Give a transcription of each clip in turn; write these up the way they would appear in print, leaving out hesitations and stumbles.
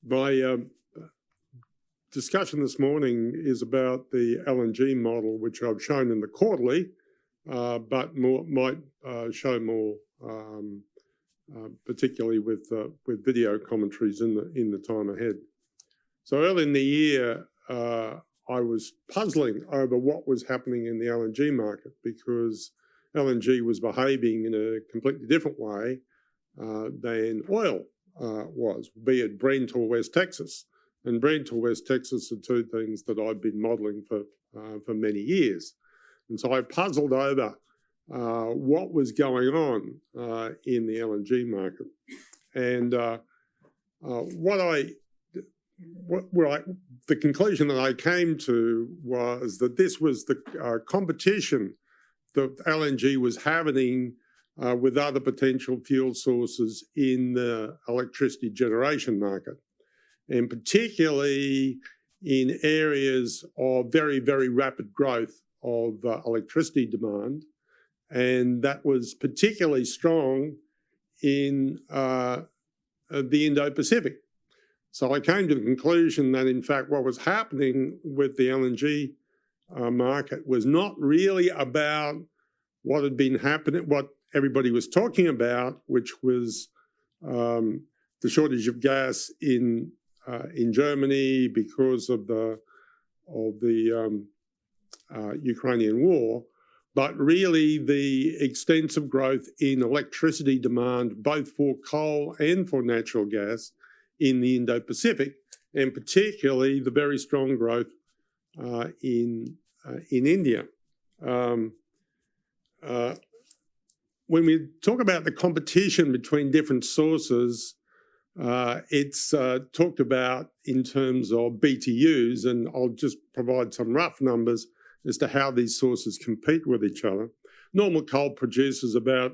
My discussion this morning is about the LNG model, which I've shown in the quarterly, but might show more, particularly with video commentaries in the time ahead. So early in the year, I was puzzling over what was happening in the LNG market because LNG was behaving in a completely different way than oil was, be it Brent or West Texas. And Brent or West Texas are two things that I've been modelling for many years. And so I puzzled over what was going on in the LNG market. And the conclusion that I came to was that this was the competition that LNG was having with other potential fuel sources in the electricity generation market, and particularly in areas of very, very rapid growth of electricity demand. And that was particularly strong in the Indo Pacific. So I came to the conclusion that, in fact, what was happening with the LNG market was not really about what had been happening, what everybody was talking about, which was the shortage of gas in Germany because of the Ukrainian war, but really the extensive growth in electricity demand, both for coal and for natural gas in the Indo Pacific, and particularly the very strong growth in India. When we talk about the competition between different sources, it's talked about in terms of BTUs, and I'll just provide some rough numbers as to how these sources compete with each other. Normal coal produces about,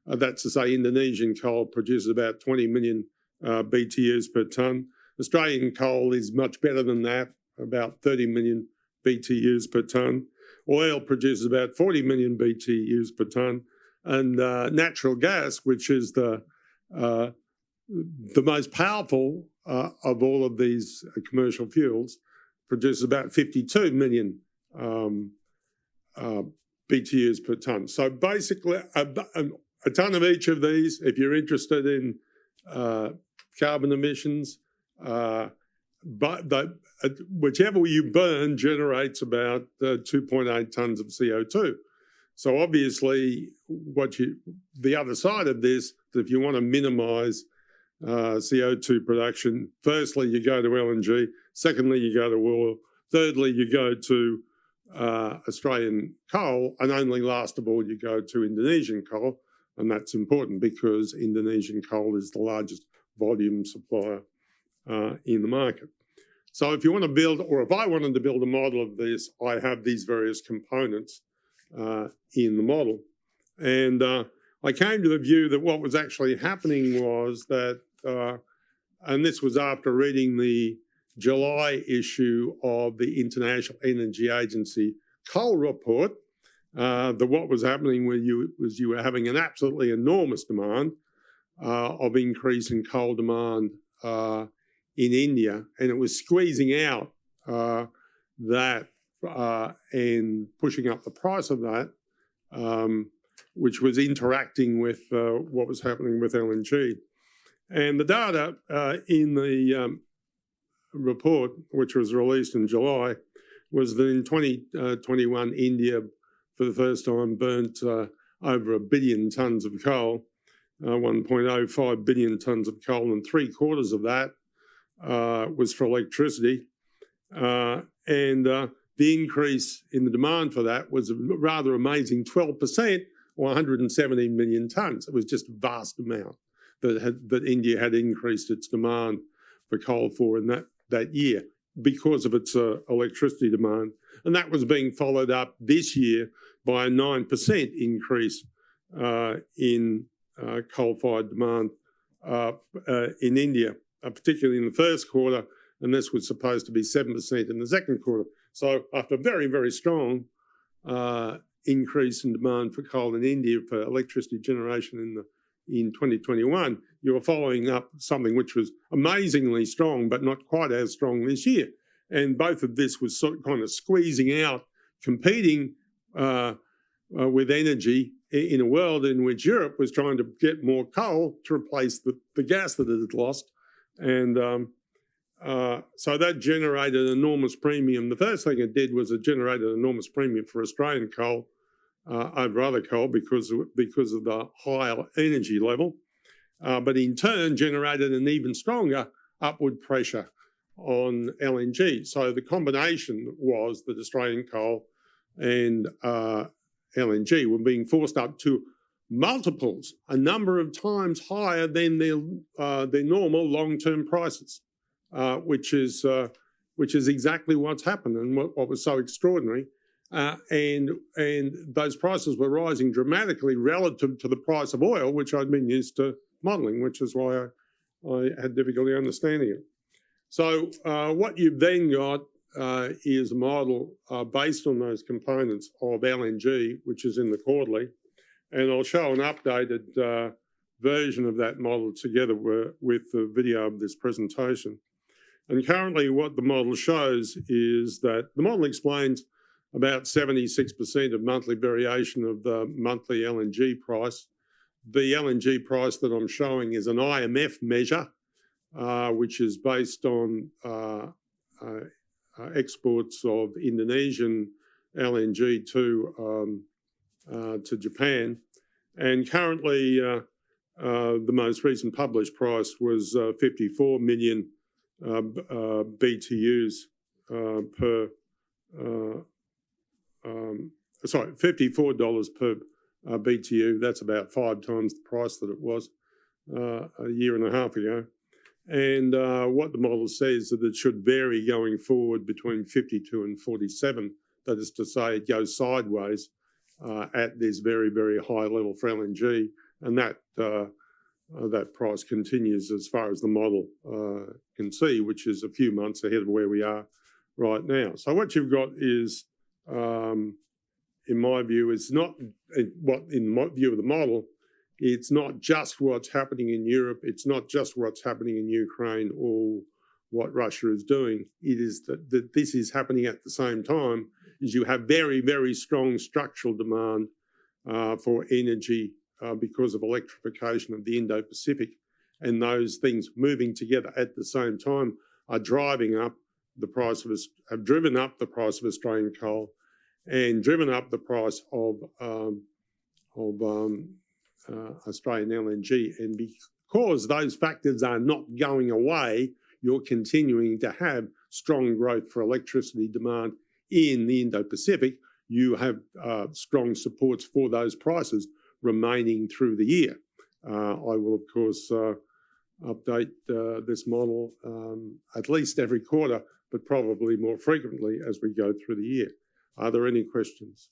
that's to say Indonesian coal produces about 20 million BTUs per tonne. Australian coal is much better than that, about 30 million BTUs per tonne. Oil produces about 40 million BTUs per tonne. And natural gas, which is the most powerful of all of these commercial fuels, produces about 52 million BTUs per tonne. So basically, a tonne of each of these, if you're interested in carbon emissions, but whichever you burn generates about 2.8 tonnes of CO2. So obviously, the other side of this, if you want to minimise CO2 production, firstly, you go to LNG. Secondly, you go to oil. Thirdly, you go to Australian coal. And only last of all, you go to Indonesian coal. And that's important because Indonesian coal is the largest volume supplier in the market. So if you want to build, or if I wanted to build a model of this, I have these various components in the model. And I came to the view that what was actually happening was that, and this was after reading the July issue of the International Energy Agency coal report, that what was happening was you were having an absolutely enormous demand of increase in coal demand in India, and it was squeezing out that and pushing up the price of that, which was interacting with what was happening with LNG. And the data in the report, which was released in July, was that in 2021, India, for the first time, burnt over 1 billion tonnes of coal, 1.05 billion tonnes of coal, and 3/4 of that was for electricity. And the increase in the demand for that was a rather amazing 12%, or 170 million tonnes. It was just a vast amount that India had increased its demand for coal for in that year because of its electricity demand. And that was being followed up this year by a 9% increase in coal-fired demand in India, particularly in the first quarter, and this was supposed to be 7% in the second quarter. So after a very, very strong increase in demand for coal in India for electricity generation in 2021, you were following up something which was amazingly strong, but not quite as strong this year. And both of this was sort of kind of squeezing out, competing with energy in a world in which Europe was trying to get more coal to replace the gas that it had lost. And so that generated an enormous premium. The first thing it did was it generated an enormous premium for Australian coal over other coal because of the higher energy level, but in turn generated an even stronger upward pressure on LNG. So the combination was that Australian coal and LNG were being forced up to multiples, a number of times higher than their normal long-term prices, which is exactly what's happened and what was so extraordinary. And those prices were rising dramatically relative to the price of oil, which I'd been used to modelling, which is why I had difficulty understanding it. So what you've then got is a model based on those components of LNG, which is in the quarterly, and I'll show an updated version of that model together with the video of this presentation. And currently what the model shows is that the model explains about 76% of monthly variation of the monthly LNG price. The LNG price that I'm showing is an IMF measure, which is based on exports of Indonesian LNG to Japan. And currently, the most recent published price was 54 million BTUs $54 per BTU. That's about 5 times the price that it was a year and a half ago. And what the model says that it should vary going forward between 52 and 47. That is to say, it goes sideways at this very, very high level for LNG, and that price continues as far as the model can see, which is a few months ahead of where we are right now. So what you've got is, in my view, is not in my view of the model. It's not just what's happening in Europe. It's not just what's happening in Ukraine or what Russia is doing. It is that this is happening at the same time as you have very, very strong structural demand for energy because of electrification of the Indo Pacific. And those things moving together at the same time are driving up the price of, have driven up the price of Australian coal and driven up the price of Australian LNG. And because those factors are not going away, you're continuing to have strong growth for electricity demand in the Indo-Pacific. You have strong supports for those prices remaining through the year. I will, of course, update this model at least every quarter, but probably more frequently as we go through the year. Are there any questions?